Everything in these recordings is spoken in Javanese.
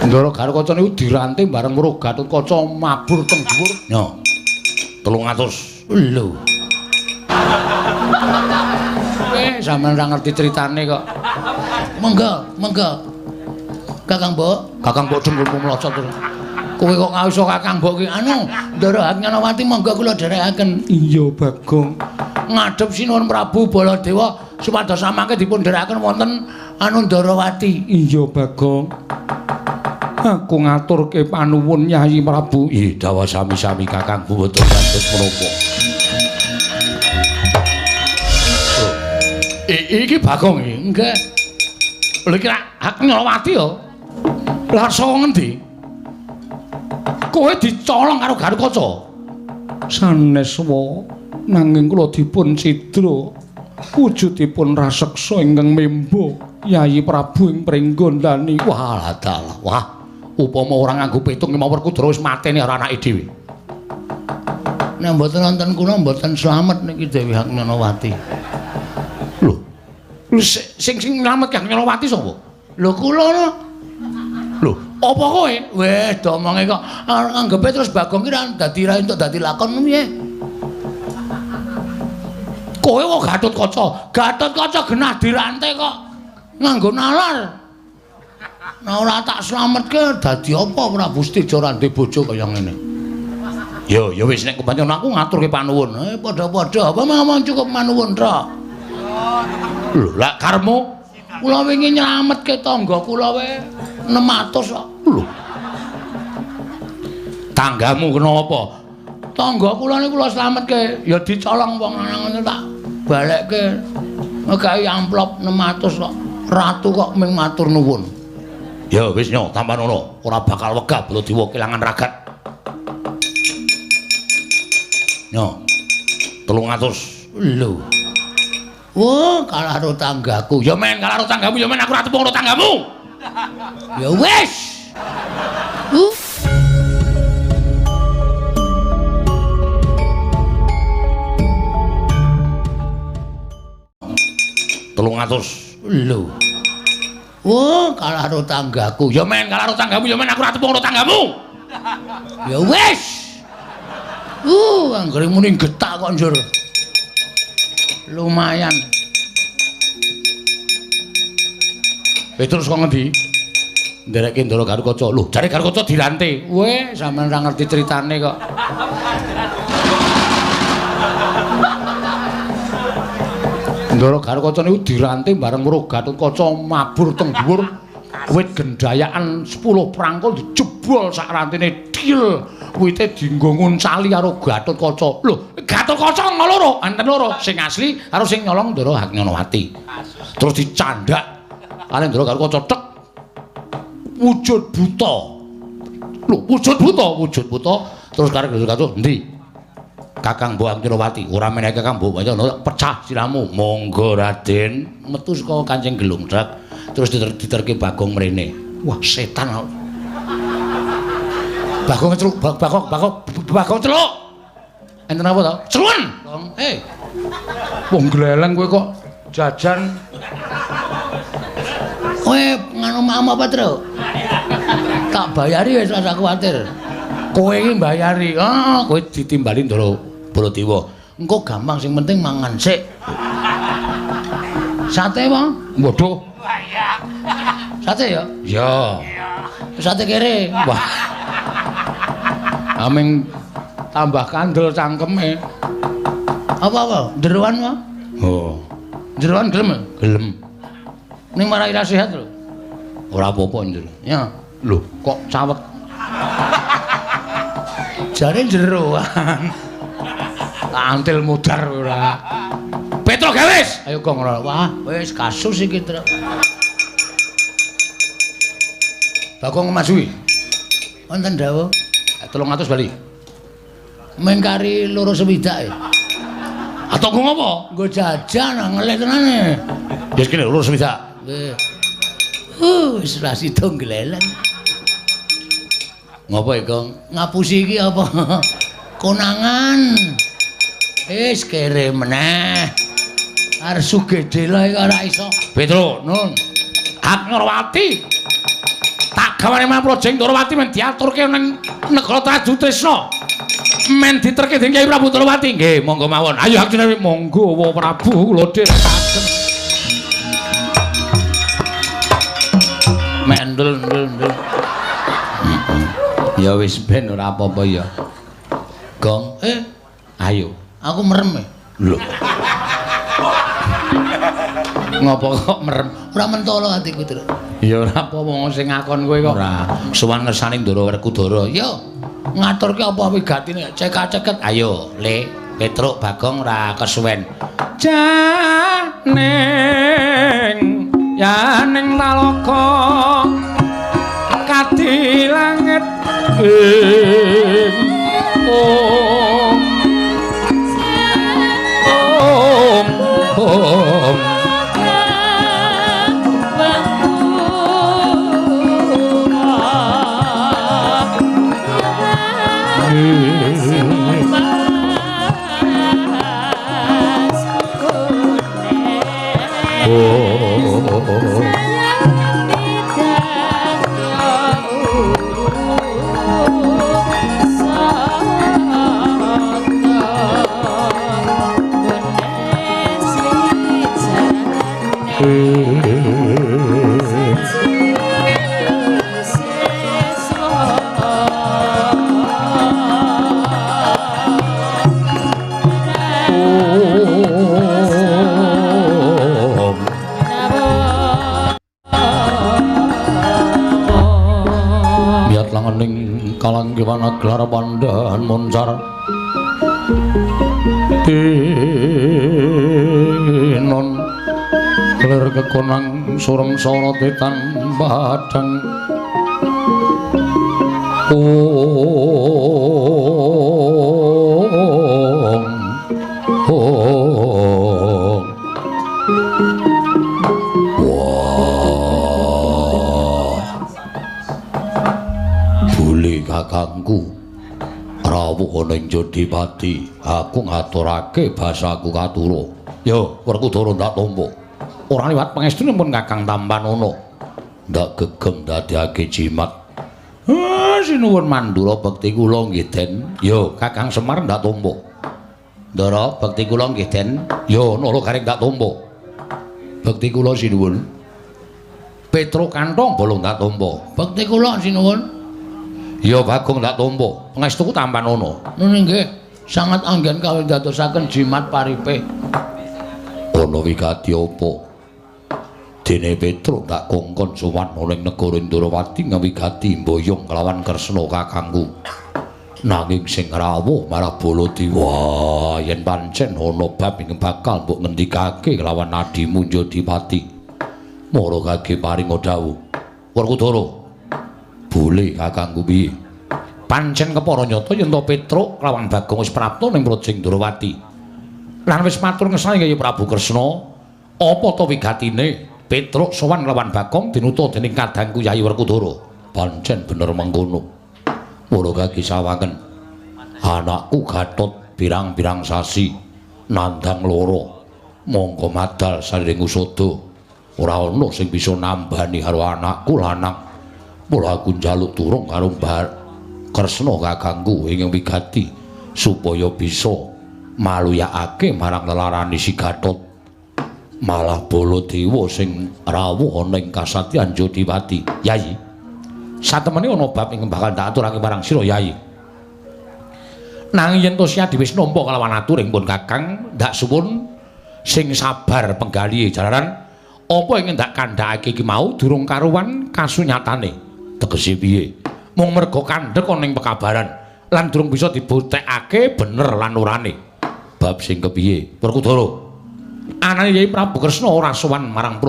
Ndara Garukaca niku diranting bareng karo Gatotkaca mabur teng dhuwur. Yo. 300. Lho. Sampeyan ora ngerti critane kok. Monggo, monggo. Kakang Mbok, Kakang Mbok dengkulmu mlocot terus. Kowe kok ngawisa Kakang Mbok ki anu, Ndara Hagnyanawati monggo kula dherekaken. Iya, Bagong. Ngadhep Sinuwun Prabu Baladewa supados samangke dipun dherekaken wonten anu Ndarawati. Iya, Bagong. Aku ngaturke panuwun Nyai Prabu. Ih, dawa sami-sami Kakang Boten kados menapa. Iki Bagong iki, nggih. Lha iki Hagnyanawati ya. Lah saka ngendi? Kowe dicolong karo Garukaca. Sanes wa nanging kula dipun cidra wujudipun raseksa ingkang memba Yayi Prabu ing pringgondani. Wah, dalah. Wah, upama ora nganggo pitung mawon Kudra wis mateni karo anake dhewe. Nek mboten wonten kula mboten slamet niki Dewi Hagnyanawati. Lho. Sing nyelametke Hagnyanawati sapa? Lho kula no. Lho, apa kowe? Wis domonge kok anggepe terus Bagong ki dadi ra entuk dadi lakon piye? Kowe kok Gatotkaca? Gatotkaca genah dirantai kok nganggo nalar. Nah ora tak slametke dadi apa Prabu Stijo ora duwe bojo kaya ngene. Yo, ya wis nek kepancen aku ngaturke panuwun. Padha-padha apa ngomong cukup manuwun ra. Lho, lak karmu kula wingi nyelametke tangga kula wae 600 kok. Lho. Tanggamu kenapa? Tangga kula niku kula slametke ya dicolong wong lanang tak balekke. Gawe amplop 600 kok. Ratu kok ming matur nuwun. Ya wis nyo, tampan ngono. Ora bakal wegah Baladewa kelangan ragat. Nyo. 300. Lho. Wah, kalah karo tanggaku. Ya men kalah karo tanggamu, ya men aku ora tepung karo tanggamu. Ya wis. Lho. Wah, kalah karo tanggaku. Ya men kalah karo tanggamu, ya men aku ora tepung karo tanggamu. Ya wis. Anggere muni getak kok njur. Lumayan. Terus kok ngendi? Ndereke Ndara Garukaca. Lho, jare Garukaca dirantai. Weh, sampeyan ora ngerti critane kok. Ndara Garukaca niku dirantai bareng karo Gatotkaca mabur teng dhuwur wit gendayaan 10 prangkul dijebol sak rantene dil. Wite dienggo nguncali karo Gatotkaca. Lho, Gatotkaca loro, enten loro, sing asli karo sing nyolong Ndara Hagnyanawati. Terus dicandak kali Ndara Garukaca tek wujud buta. Lho, wujud buta. Terus karo Garukaca, "Endi? Kakang Mbok Hagnyanawati, ora menehi Kakang Mbok Hagnyanawati, pecah siramu." "Monggo Raden." Metu saka Kancing Gelungdak, terus diterke Bagong mrene. Wah, setan. Bagong celuk, Bagong celuk. Enten apa to? Celun. Wong gleleng kowe kok jajan. Kowe nganu mam apa, Tru? Tak bayari wis ora kuwatir. Kowe iki mbayari. Kowe ditimbali Ndara Baladewa. Engko gampang sing penting mangan sik. Sate apa? Waduh. Sate ya? Iya. Sate kere. Wah. Aming tambah kandel cangkeme. Apa? Jeroan apa? Oh. Jeroan gelem? Gelem. Ning marai nasihat lho. Ora apa-apa njur. Ya. Lho, kok cawet. Jare jeroan. Antil mudar ora. Petro gawes. Ayo Gong ora. Wah, wis kasus iki, Tru. Bagong masuhi. Wonten dawuh. 300 bali. Mengkari loro sewidak e. Atau nggo ngopo? Nggo jajan ngelek tenane. Wis kene loro sewidak. Nggih. Wis ra sida gleleng. Ngopo iki, Gong? Ngapusi iki apa? Konangan. Wis kere meneh. Arep sugih dela iki ora iso. Petro, nun. Hagnyanawati. Tak gawane Praja Ndrawati men diaturke ning negara Trajutresna. Men diterke dening Kyai Prabu Ndrawati. Nggih, monggo mawon. Ayo Arjuna monggo Wa Prabu kula dherekaken. Mendel ndel. Ya wis ben ora apa-apa ya. Gong, ayo. Aku merem. Lho. Ngopo kok merem? Ora mentolo atiku, Tru. Ya ora apa-apa wong sing ngakon kowe kok. Ora. Sowan ngersani Ndara Werkudara. Ya. Ngaturke apa wigatine cekak-ceket. Ayo, Le, Petruk, Bagong ora kesuwen. Janing yaning laloka kadi langit kalanggiwana gelar pandhan moncar tinon gelar kekonang sureng sara tetan badang kakangku rawuh ning Jodipati aku ngaturake basaku katura yo Werkudara ndak tampa ora liwat pangestunipun Kakang Tambanana ndak gegem dadekake jimat sinuwun mandura bekti kula nggih Den yo Kakang Semar ndak tampa Ndara bekti kula nggih Den yo Nalagaring ndak tampa bekti kula sinuwun Petruk Kantong bolong ndak tampa bekti kula sinuwun ya Bagong ndak tampa pangestuku Tambanana nggih sangat anggen kawin dadosaken jimat paripe ana wigati apa dene Petruk ndak kongkon sowan ning negara Indrawati ngawigati mboyong kelawan Kresna kakangku nanging sing rawuh marang Baladewa yen pancen ana bab ing bakal mbok ngendikake kelawan adimu Jodipati mara kage paring dawuh Werkudara boleh kakangku piye pancen kepara nyata yen to Petruk lawan Bagong wis prapta ning Praja Ndrawati lan wis matur ngesani Kyai Prabu Kresna apa to wigatine Petruk sowan lawan Bagong dinuta dening kadangku Kyai Werkudara pancen bener mengkono mula kaki sawangen anakku Gatot pirang-pirang sasi nandhang loro mongko madal sariring usada ora ana sing bisa nambani karo anakku lanang mula aku njaluk turung karo Kresna kakangku ing wigati supaya bisa maluyakake marang lelarane si Gatot malah Baladewa sing rawuh ana ing kasatyan Jodipati Yai satemene ana bab ing bakal tak aturake marang sira Yai nanging yen to Siadi wis nampa kalawan aturing pun Kakang ndak suwun sing sabar penggalihe jalaran apa ing ndak kandhakake iki mau durung karuwan kasunyatane tegese piye mung merga kandhek ana ing pekabaran lan durung bisa dibuktekake bener lan urane bab sing kepiye Werkudara anane Kyai Prabu Kresna ora sowan marang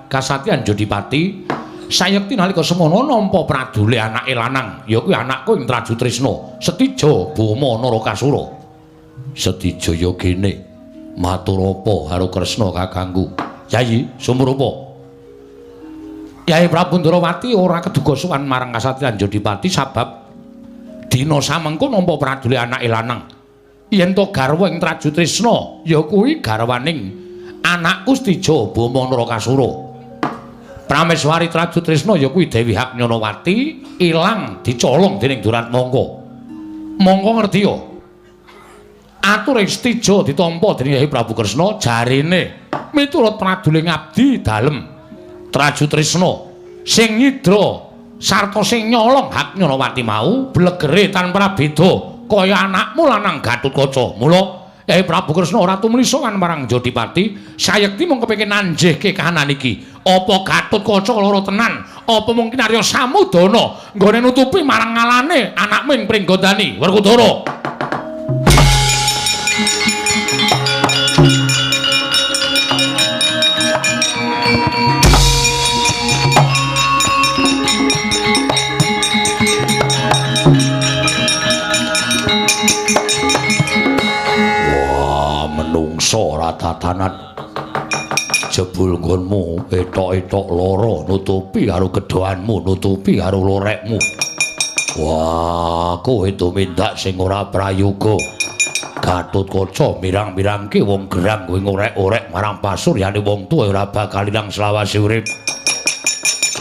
kasatyan Jodipati sayekti nalika semono nampa pradule anake lanang ya kuwi anakku ing Trajutresna Setija Bama Narakasura Setija ya kene matur apa karo Kresna kakangku Yai sumur apa Kyai Prabu Ndrawati ora keduga sowan marang kasatyan Jodipati sabab dina samengko nampa pradule anake lanang yen to garwa ing Trajutresna ya kuwi garwaning anakku Setija Bama Narakasura Prameswari Trajutrisna ya kuwi Dewi Haknyonawati ilang dicolong dening Duratmangka. Mangka ngerti ya. Atur ing stija ditampa dening Hyai Prabu Kresna jarene miturut praduling abdi dalem Trajutrisna sing nyidra sarta sing nyolong Haknyonawati mau blegere tanpa beda kaya anakmu lanang Gatotkaca. Mula Hyai Prabu Kresna ora tumuli sowan marang Jodipati sayekti mung kepengin nanjihke kahanan iki. Apa Gatotkaca lara tenan? Apa mungkin Arya Samudana nggone nutupi marang ngalane anakmu ing Pringgandani Werkudara? Ora tatanan jebul nggonmu etok-etok lara nutupi karo gedhoanmu nutupi karo lorekmu. Wah, kowe tumindak sing ora prayoga. Gatotkaca mirang-mirangke wong gerang kowe ngorek-orek marang pasuryane wong tuwa ora bakal ilang selawase urip.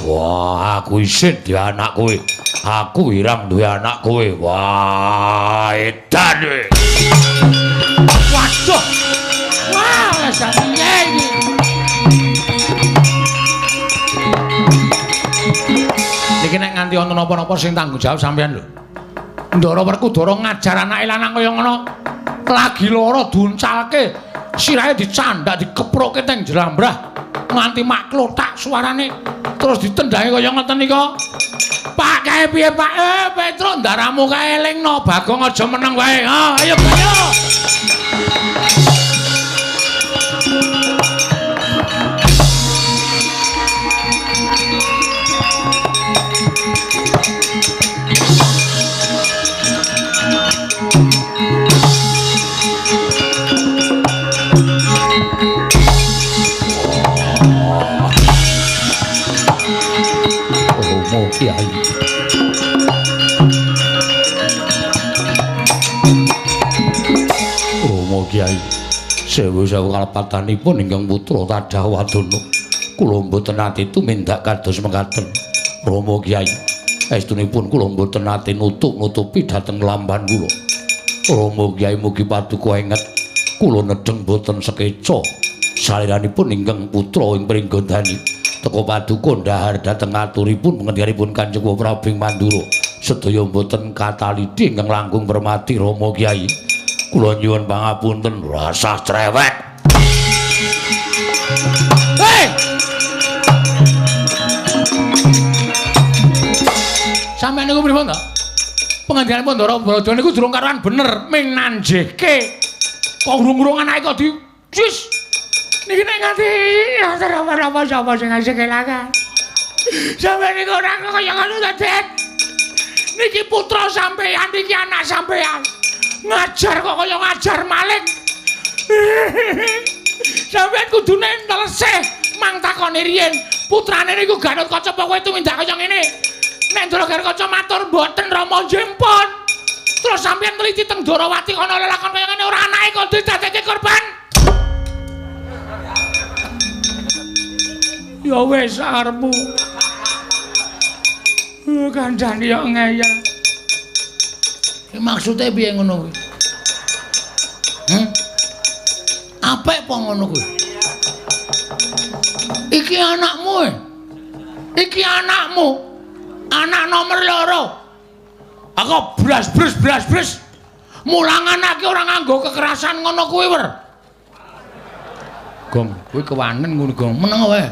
Wah, aku isin duwe anak kowe. Aku irang duwe anak kowe. Wah, edan kowe. Waduh. Wah, sapiye iki. Iki nek nganti ana napa-napa sing tanggung jawab sampean lho. Ndara Werkudara ngajar anake lanang kaya ngono. Lagi lara duncalke, sirahe dicandak dikeproke teng jrambrah nganti mak klothak suarane terus ditendhangi kaya ngoten nika. Pak kae piye Pak? Petro ndaramu kae elingno, Bagong aja meneng wae. Ayo ayo. Kiai. Rama Kiai, sewu-sewu kalepatanipun ingkang putra Tadah Wadana. Kula mboten nate tumindak kados mekaten. Rama Kiai, estunipun kula mboten nate nutup-nutupi dhateng lamban kula. Rama Kiai mugi paduka enget kula nedheng boten sekeca saliranipun ingkang putra ing Pringgandani. Teko paduka ndahar dhateng aturipun pengendikanipun Kanjeng Prabu Mandura sedaya mboten kataliti ingkang langkung permati Rama Kyai. Kula nyuwun pangapunten rasah crewek. Hei! Sampeyan niku pripun to? Pengendikanipun Ndara Balaja niku durung karuan bener ming nanjihke. Kok urung-urung anake kok di wis niki nek nganti apa sapa sing ngasih kelangan. Sampeyan niku ora kaya ngono ta, Dik? Niki putra sampeyan iki anak sampeyan. Ngajar kok kaya ngajar maling. Sampeyan kudune nelesih mang takoni riyen. Putrane niku Gatotkaca apa kowe tumindak kaya ngene? Nek Ndara Gatotkaca matur mboten Rama njempon. Terus sampeyan teliti teng Darawati ana lelakon kaya ngene ora anake kok didadekke korban. Ya wis arepmu. Kandhane yo ngeyel. Ki maksude piye ngono kuwi? Apik apa ngono kuwi? Iki anakmu. Iki anakmu. Anak nomor 2. Aku blas. Mulang anake ora nganggo kekerasan ngono kuwi, Wer. Gong, kuwi kewanen ngono, Gong. Meneng wae.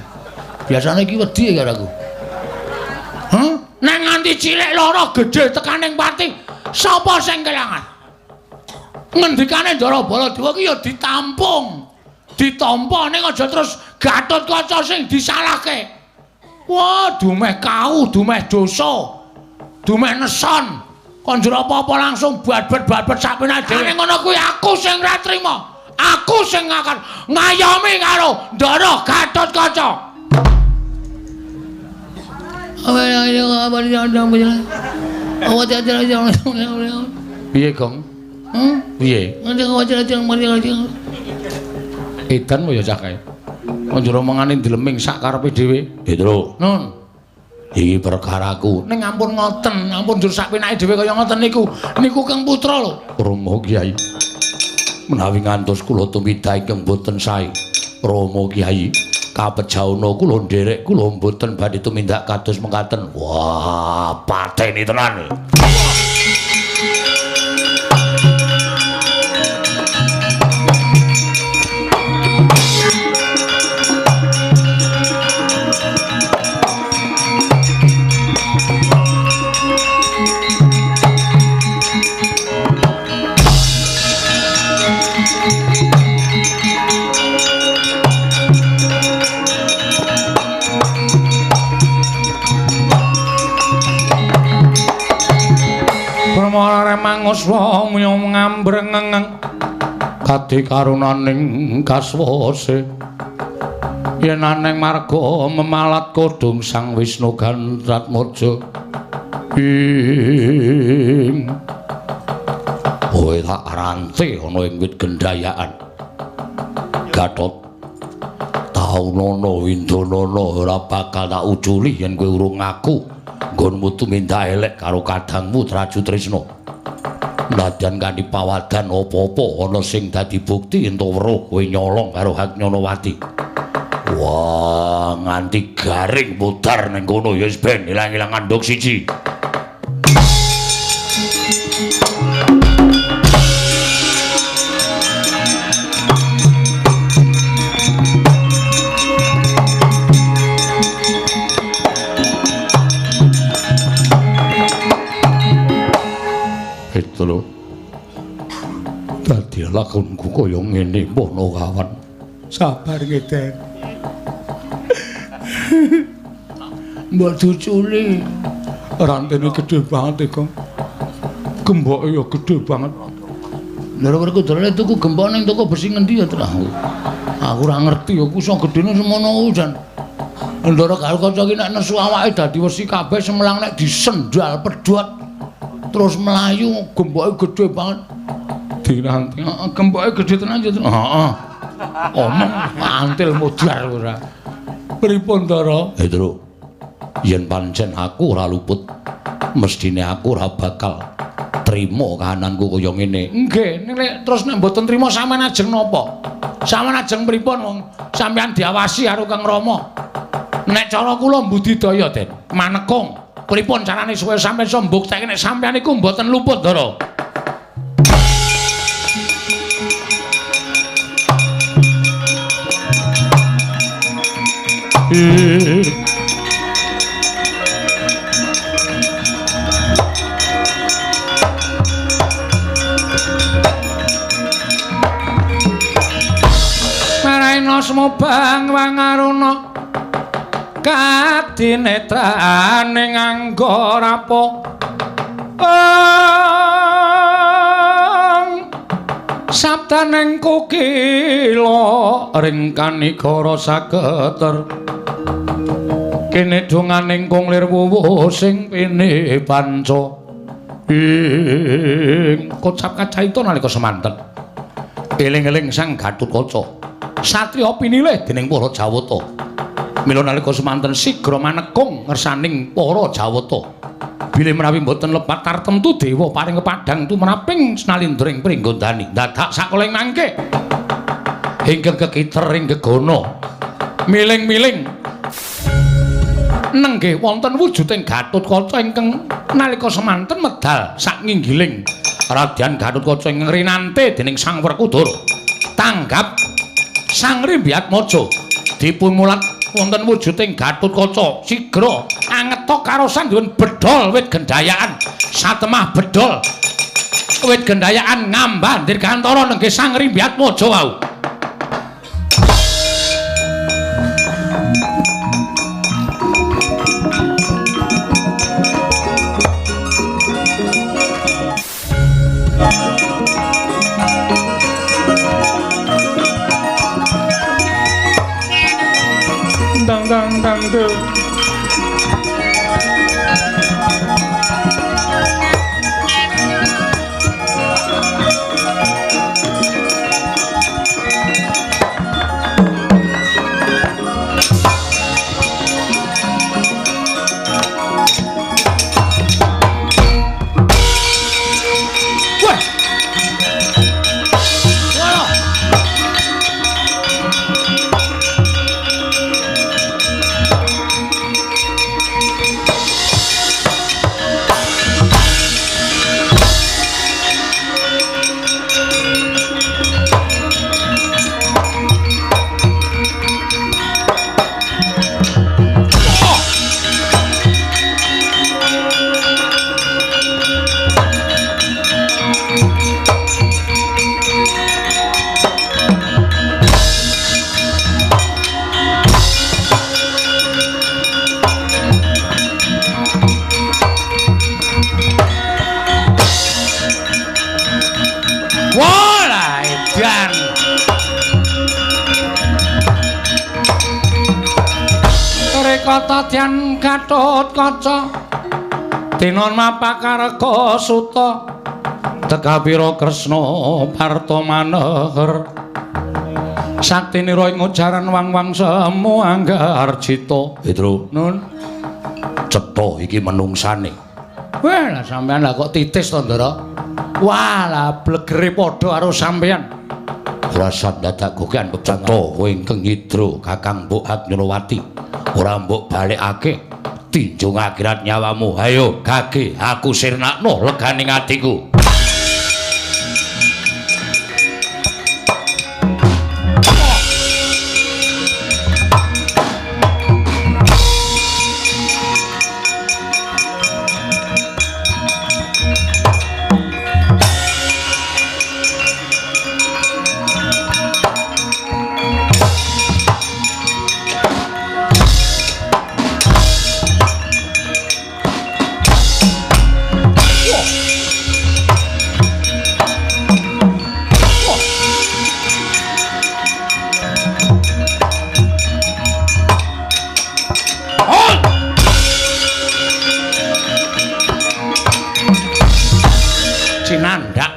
Biasane iki wedi karo aku. Nek nganti cilik lara gedhe tekaning pati, sapa sing kelangan? Ngendikane Ndara Baladewa ki ya ditampung. Ditampa ning aja terus Gatotkaca sing disalahke. Wah, dumeh kau, dumeh dosa. Dumeh neson. Kon njur apa-apa langsung babet sak penake. Ning ngono kuwi aku sing ra trima. Aku sing akan ngayomi karo Ndara Gatotkaca. Piye, Gong? Piye? Edan ya cah kae. Njero mengane dileming sak karepe dhewe. Petro. Nun. Iki perkaraku. Ning ampun ngoten, ampun njur sak penake dhewe kaya ngoten niku. Niku Kang Putra lho. Rama Kyai. Menawi ngantos kula tumindak ingkang boten sae. Rama Kyai, kapejauna kula nderek kula boten badhe tumindak kados mekaten. Wah, pateni tenan. Pramana mangus wong ngambrengeng kadi karunaning kaswase yen aneng marga memalat kodhong Sang Wisnu Gantratmaja ing kowe tak rante ana ing wit gendayaan Gatot taunana windanana ora bakal tak uculi yen kowe urung ngaku nggonmu tumindak elek karo kadangmu Traju Trisna. Nadyan kanthi pawadan apa-apa ana sing dadi bukti ento weruh kowe nyolong karo Hagnyanawati. Wah, nganti garing mudhar ning kono ya wis ben ilang-ilang andhok siji. Dadi lakonku kaya ngene mono kawan. Sabar ngeten. Mbok duculi. Rantene gedhe banget iki. Gemboke ya gedhe banget. Lha kok dolane tuku gembok ning toko besi ngendi ya, Tru? Aku ora ngerti ya, ku iso gedhene semono jan. Ndara karo kanca iki nek nesu awake dadi wesi kabeh semelang nek disendal pedhot terus melayu gemboke gedhe banget. Diranti gemboke gedhe tenan ya, Tru. Heeh. Omong antil mudhar ora. Pripun, Ndara? Tru. Yen pancen aku ora luput, mestine aku ora bakal trima kahananku kaya ngene. Nggih, nek terus nek mboten trima sampean ajeng napa? Sampean ajeng pripun wong sampean diawasi karo Kang Rama? Nek cara kula mbudidaya, Den, manekung. Pripun carane supaya sampean iso mbuktekake nek sampean iku mboten luput, Ndara? Maraina semubang wangaruna kadinetrane nganggo rapo sabdaning kukila ringkanigara sageter kene donganing kunglir wuwuh sing pene panca ing kocap kacaita nalika semanten eling-eling Sang Gatotkaca satriya pinilih dening para Jawata mila nalika semanten sigra manekung ngersaning para Jawata bilih menawi mboten lepat tartemtu dewa paring kepadang tumraping snalindring pringgondani dadak sakoling mangke ingkang kekiter ing gegana miling-miling nenggih wonten wujuding Gatotkaca ingkang nalika semanten medal sak nginggiling Radyan Gatotkaca ingkang rinante dening Sang Werkudara tanggap Sang Rimbyatmaja dipun mulat wonten wujuding Gatotkaca sigra angetok karo sandhuwun bedhol wit gendayaan satemah bedhol wit gendayaan ngambandir kantara nenggih Sang Rimbyatmaja wau. Dang dang dang dang. Katadyan Gatotkaca Tinon mapakarga suta Tegapira Kresna Parta maneher Saktinira ing ujaran wang-wang semu anggar cita Pedro nun cetha iki menungsane wah lah sampean lah kok titis to Ndara wah lah blegere padha karo sampean rasa dadak gokean cetha kowe ingkang nyidra Kakang Mbok Agnyanawati ora mbok balekake tinjung akhirat nyawamu ayo gage aku sirnakno leganing atiku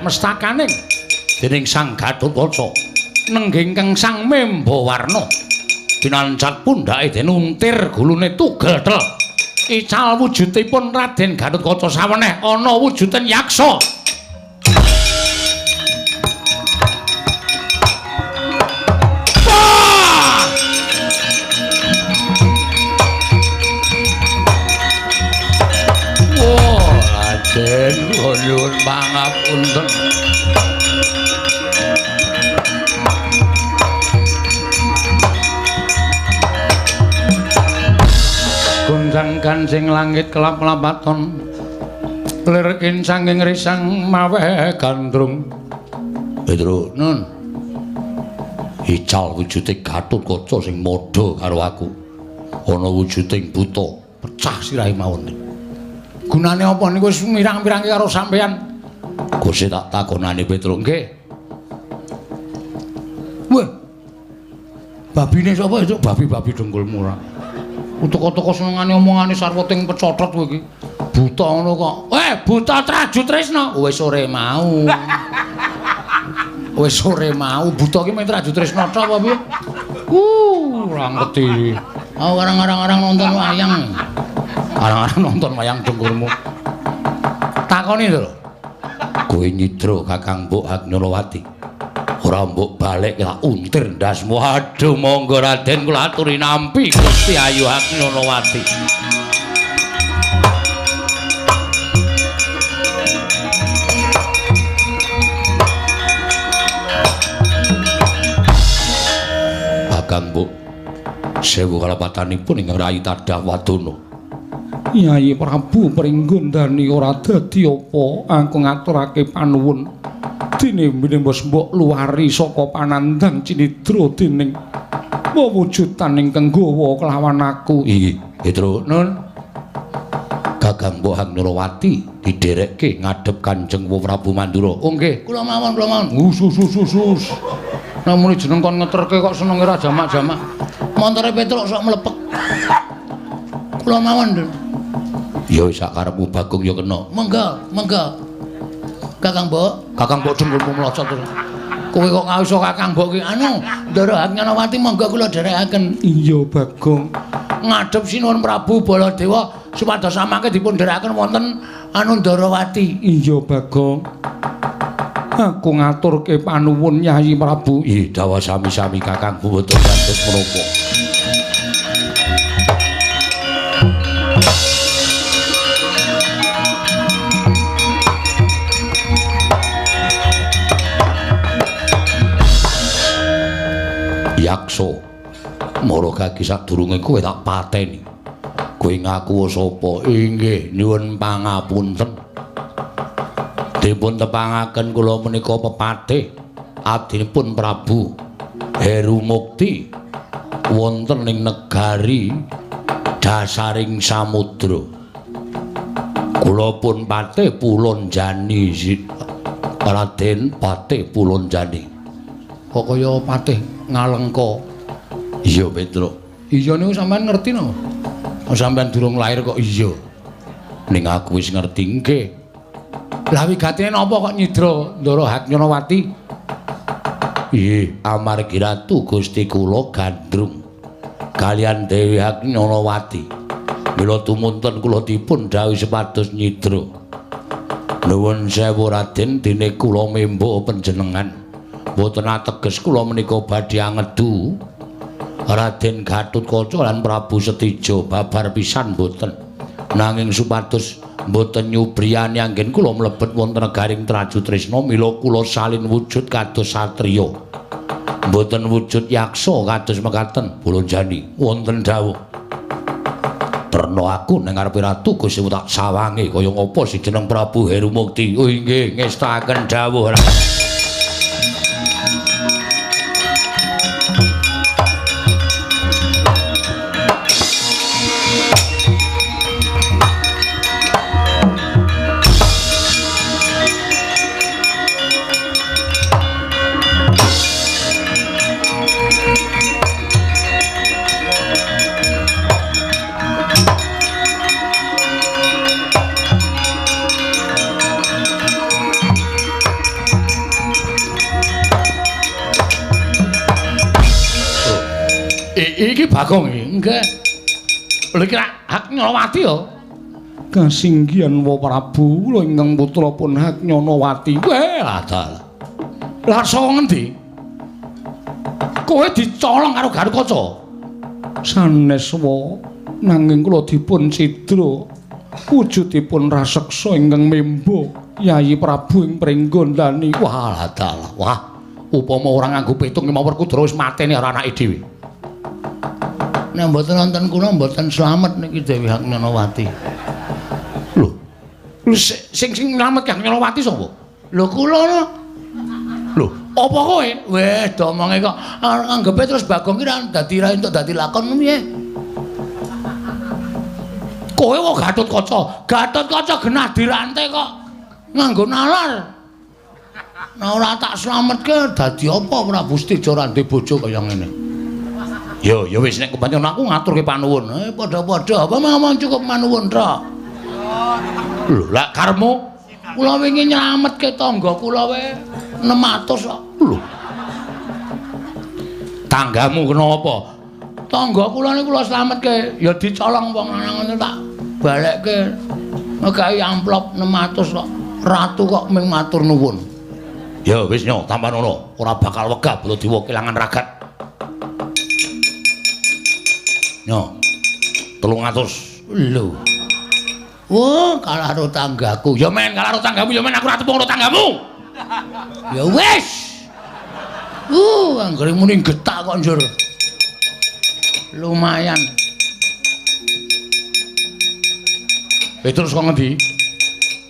mestakaning dening Sang Gatotkaca nenggingkang Sang Membawarna dinancat pundhake den untir gulune tugel tel ical wujudipun Raden Gatotkaca saweneh ana wujuden yaksa Raden nyuwun pangapunten Gunjang kancing langit kelap-lapaton lir kincanging risang mawe gandrung Pedro nun ical wujude Gatotkaca sing madha karo aku ana wujuding buta pecah sirahe mawon gunane apa niku wis mirang-mirangi karo sampean Gusti tak takonane Pedro nggih weh babine sapa itu babi-babi dengkulmu ora utuk-utuk senengane omongane sarwoting pecotot kowe iki buta ngono kok buta Traju Tresna wis sore mau buta ki men Traju Tresna ta apa piye ora ngerti aku arang-arang nonton wayang arang-arang nonton wayang dengkulmu takoni to kowe nyidra Kakang Mbok Agnyanawati ora mbok balik tak untir ndasmu aduh monggo Raden kula aturi nampi Gusti Ayu Agnyanawati Kakang Mbok sewu kalapatanipun ing Rai Tadah Wadana Nyai Prabu Pringgondani ora dadi apa aku ngaturake panuwun dene mbos mbok luwari saka panandang cinidra dening wewujudan ingkang gawa kelawan aku iki Pedro nun Kakang Mbok Agnyanawati didherekke ngadhep Kanjeng Prabu Mandura oh nggih kula mawon sus namune jeneng kon ngeterke kok senenge ra jamak-jamak montore Petruk sok mlepek kula mawon ya sak karepmu Bagong ya kena monggo Kakang Mbok dengkulmu mlocot terus kowe kok ngawisa Kakang Mbok ki anu Ndara Agnyanawati monggo kula dherekaken iya Bagong ngadhep sinuwun Prabu Baladewa supados samangke dipun dherekaken wonten anu Ndarawati iya Bagong aku ngaturke panuwun Nyai Prabu dawa sami-sami Kakang boten lanjut menapa yaksa mara kaki sadurunge kowe tak pateni kowe ngaku sapa inggih nyuwun pangapunten dipun tepangaken kula menika pepatih abdinipun Prabu Heru Mukti wonten ing negari dasaring samudra kula pun patih Pulanjani Raden Patih Pulanjani kok kaya patih Ngalengka iya Pedro iya niku sampean ngerti no Sampeyan durung lahir kok iya. Ning aku wis ngerti nggih. Lah wigatine napa kok nyidra Ndara Haknyonowati? Iye, amargi ratu Gusti kula gandrung kaliyan Dewi Haknyonowati. Mila tumunten kula dipun dawuhi supados nyidra. Nuwun sewu Raden, dene kula membo panjenengan. Mboten ateges kula menika badhe angedu Raden Gatotkaca lan Prabu Setija babar pisan mboten. Nanging supados mboten nyubriyani anggen kula mlebet wonten negaring Traju Trisna mila kula salin wujud kados satriya. Mboten wujud yaksa kados mekaten Bolonjani wonten dawuh. Terno aku nang ngarepe ratu Gusti tak sawange kaya ngapa si jeneng Prabu Herumukti. Oh nggih ngestaken dawuh. Iki Bagong iki nggih. Lha iki Haknyonowati ya. Kasinggihan wa Prabu kula ingkang putra pun Haknyonowati. Weh adal. Lah saka ngendi? Kowe dicolong karo Gatotkaca. Sanes wa nanging kula dipun cidra wujudipun raseksa ingkang membo Yayi Prabu ing pringgondani. Wah adal. Wah, upama ora nganggo pitung mawar kudra wis mateni karo anake dhewe. Nek mboten wonten kula mboten slamet niki Dewi Haknyonowati. Lho. Sing nyelametke Haknyonowati sapa? Lho kula no. Lho, apa kowe? Weh, domonge kok anggepe terus Bagong ki ra dadi ra entuk dadi lakon piye? Kowe kok Gatotkaca genah dirantai kok nganggo nalar. Nah ora tak slametke dadi apa Prabu Setija ra ndek bojo kaya ngene. Ya wis nek kepancen aku ngaturke panuwun. Padha-padha apa mawon cukup manuwun tok. Lho, lak karmu kula wingi nyelametke tangga kula wae 600 kok. Lho. Tanggamu kenapa? Tangga kula niku kula slametke ya dicolong wong lanang tak balekke. Megahi amplop 600 kok. Ratu kok ming matur nuwun. Ya wis nyo, tampan ngono. Ora bakal wegah Baladewa kelangan ragat. Nyo, 300. Lho. Wah, kalah karo tanggaku. Ya men, kalah karo tanggamu, ya men aku ora tepung karo tanggamu. Ya wis. Anggere muni getak kok njur. Lumayan. Terus kok ngendi?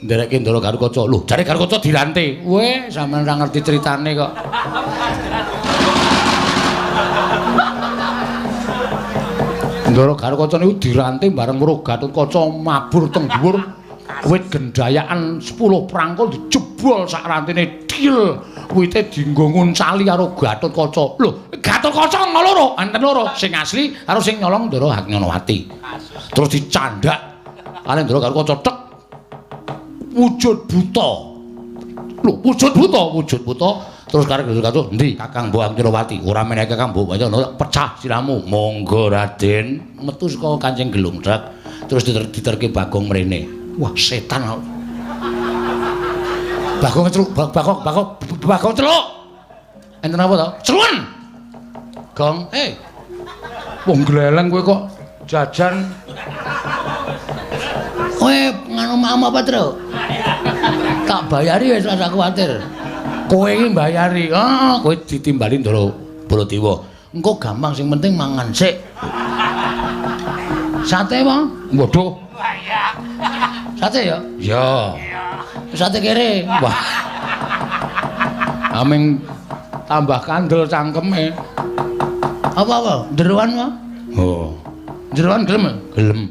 Ndereke Ndara Gatotkaca. Lho, jare Gatotkaca dirantai. Weh, sampean ora ngerti critane kok. Ndara Gatotkaca niku dirantai bareng karo Gatotkaca mabur teng dhuwur wit gendayaan 10 prangkul dijebol sak rantene dil. Wite dienggo nguncali karo Gatotkaca. Lho, Gatotkaca loro, enten loro, sing asli karo sing nyolong Ndara Haknyonowati. Terus dicandak kali Ndara Gatotkaca tek wujud buta. Lho, wujud buta. Terus karo Gatotkaca, "Endi Kakang Mbok Haknyonowati?" "Ora meneh Kakang Mbok Haknyonowati, pecah siramu." "Monggo Raden." Metu saka Kancing Gelungdak, terus diterke Bagong mrene. Wah, setan. Bagong celuk, Bagong celuk. Enten apa to? Celun. Gong, wong gleleng kowe kok jajan. Kowe nganu mam apa, Tru? Tak bayari wis ora kuwatir. Kowe iki mbayari. Kowe ditimbali Ndara Baladewa. Engko gampang sing penting mangan sik. Sate apa? Waduh. Sate ya? Ya. Sate kere. Wah. Aming tambah kandel cangkeme. Apa? Jeroan apa? Oh. Jeroan gelem? Gelem.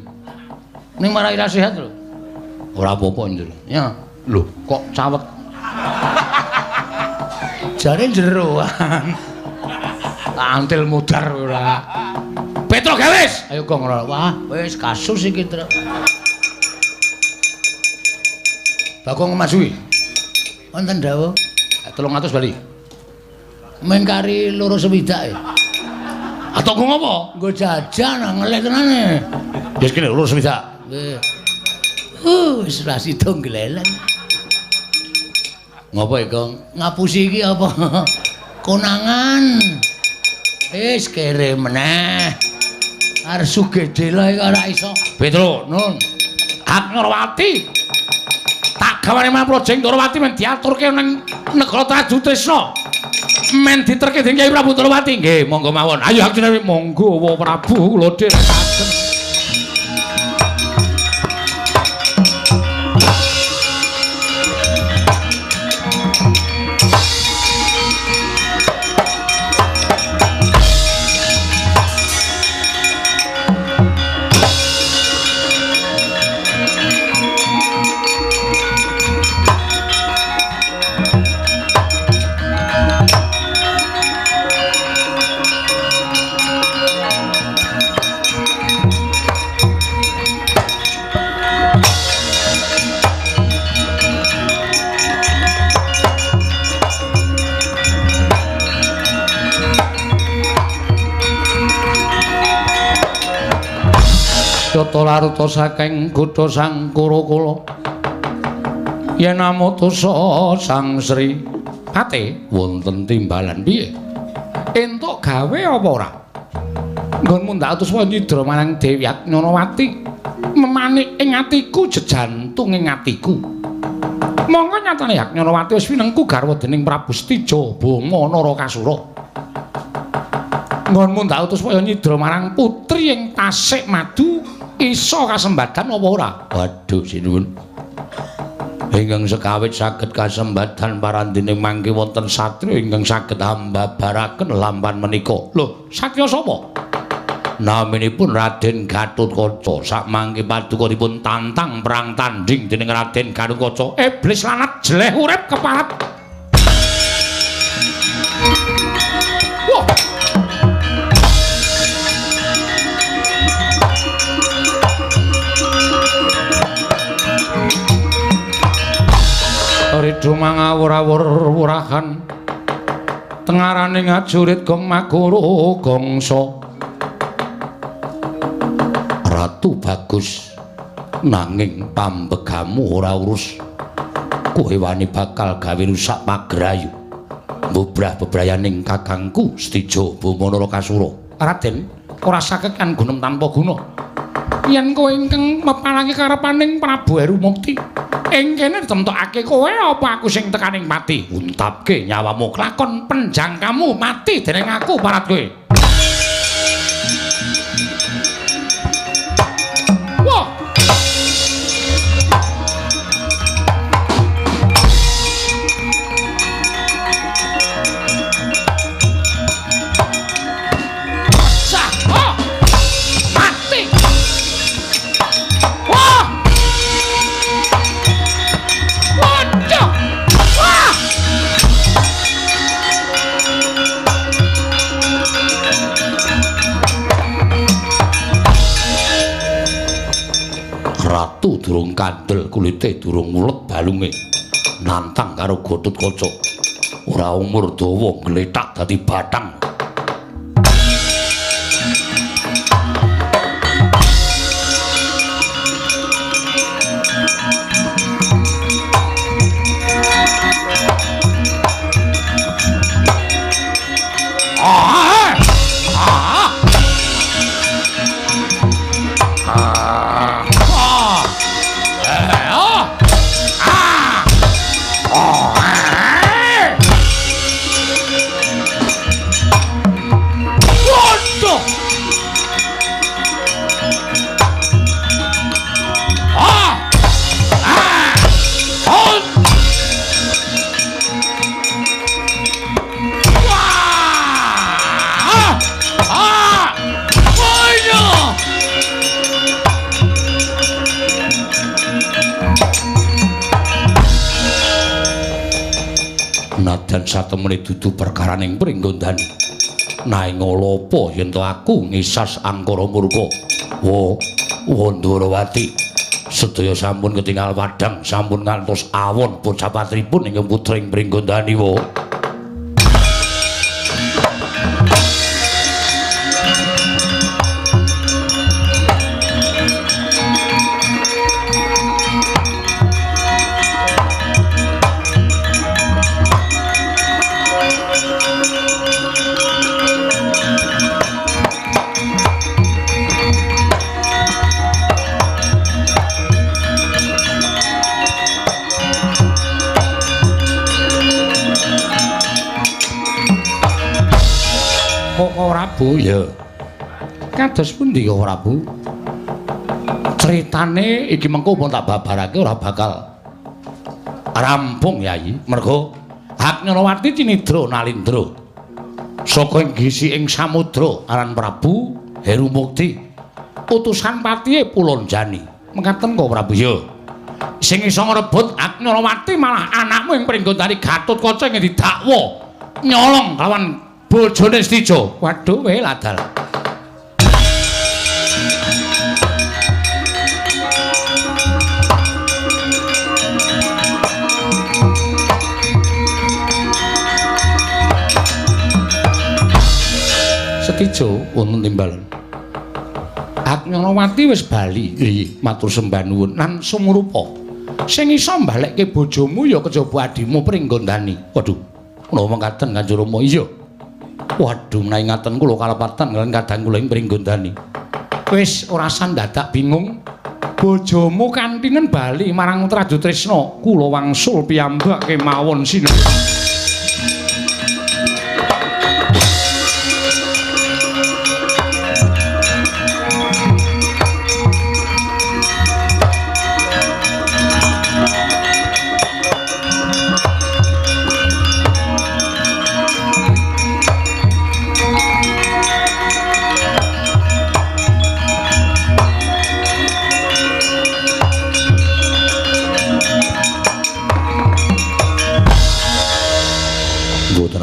Ning marai ra sehat lho. Ora apa-apa njur. Ya. Lho, kok cawet. Jare jeroan. Antil mudar ora. Petro gawes. Ayo kok ngono. Wah, wis kasus iki, Tru. Bagong Masui. Wonten dawuh. 300 bali. Mengkari loro sewidak e. Atau nggo ngopo? Nggo jajan ngelek tenane. Wis kene loro sewidak. Nggih. Wis ra sida gleleng. Ngopo iki, Kang? Ngapusi iki apa? Konangan. Wis kere meneh. Arep sugede lho iki ora iso. Petro, nun. Hak Nyorowati. Tak gawane Maprojeng Nyorowati men diaturke nang negara Trajutresna. Men diterke dening Kyai Prabu Nyorowati. Nggih, monggo mawon. Ayo Hak Nyorowati, monggo Wa Prabu kula dherekaken. Yata laruta saking kutha Sangkara kula yen amutusa Sang Sri Pate wonten timbalan piye entuk gawe apa ora nggonmu ndak utus nyidra marang Dewi Nyorowati memanik ing atiku jejantung ing atiku monggo nyatane Hak Nyorowati wis winengku garwa dening Prabu Stija Bama Narakasura nggonmu ndak utus nyidra marang putri ing Tasik Madu iso kasembadan apa ora? Waduh sinuwun. Ingkang sekawit saged kasembadan parandene mangke wonten satriya ingkang saged ambabaraken lampan menika. Lho, satriya sapa? Naminipun Raden Gatotkaca. Sakmangke padukanipun tantang perang tandhing dening Raden Gatotkaca. Iblis lanat jeleh urip keparat. Wah. Ridho mangawur-awur wurahan tengarane ngajurit gong maguru gongso Ratu bagus nanging pambegamu ora urus kowe wani bakal gawe rusak pagrayu mbubrah bebrayaning kakangku Stija Bama Narakasura Raden ora saged kan gunem tanpa guna yen kowe ingkang mepalangi karepaning Prabu Herumukti ing kene ditemtokake kowe apa aku sing tekaning mati untapke nyawamu kelakon penjangkamu mati dening aku parat kowe wah Ratu durung kandel kulite durung mulet balunge nantang karo Gatotkaca ora umur dawa gletak dadi bathang nadan satemene dudu perkaraning pringgondani Nanging apa yen to aku ngisas angkara murka. Wandawati sedaya sampun ketingal padhang, sampun ngantos awon bocah patripun ingkang putring Pringgondani wa. Prabu ya. Kados pundi ya Prabu? Critane iki mengko pun tak babarake ora bakal rampung Yayi. Mergo Haknyalawati cinidra nalindra saka gisi ing samudra aran Prabu Heru Mukti. Utusan patihe Pulanjani. Mekaten kok Prabu ya. Sing iso ngrebut Haknyalawati malah anakmu ing Pringgondani Gatotkaca sing didakwa nyolong kawan bojone Stijo. Waduh wae ladal. Stijo wonten timbalan. Haknyalawati wis bali. Nggih, matur sembah nuwun lan sumrupa. Sing iso mbalekke bojomu ya kejaba adimu Pringgondani. Waduh, menawa mengkaten Kanjeng Rama. Iya. Waduh, menawi ngaten kula kalepatan kaliyan kadang kula ing Pringgondani. Wis ora sandadak bingung. Bojomu kantinen bali marang Traju Trisna. Kula wangsul piyambak kemawon sinau.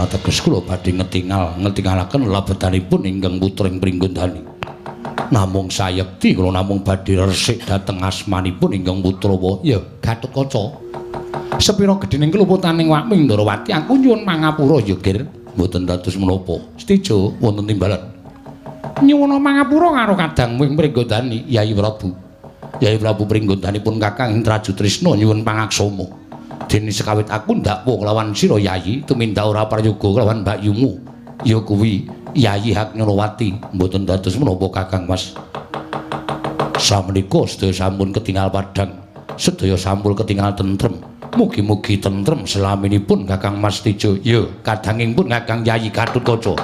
Ateges kula badhe ngetingalaken labetanipun ingkang putring Pringgondani. Namung sayekti kula namung badhe resik dhateng asmanipun ingkang putra ya Gatotkaca. Sepira gedhening keluputaning wakming Ndarawati aku nyuwun pangapura ya Gir. Mboten dados menapa. Stijo wonten timbalan. Nyuwun pangapura karo kadangmu ing Pringgondani Yai Prabu. Yai Prabu Pringgondani pun Kakang Traju Trisna nyuwun pangaksama. Dene sekawit aku ndakwa kelawan sira Yayi tumindak ora prayoga kelawan mbakyumu ya kuwi Yayi Haknyalawati. Mboten dados menapa Kakang Mas. Samenika sedaya sampun ketingal padhang, sedaya sampun ketingal tentrem. Mugi-mugi tentrem selaminipun Kakang Mas Tijo. Ya kadanging pun Kakang Yayi Gatotkaca.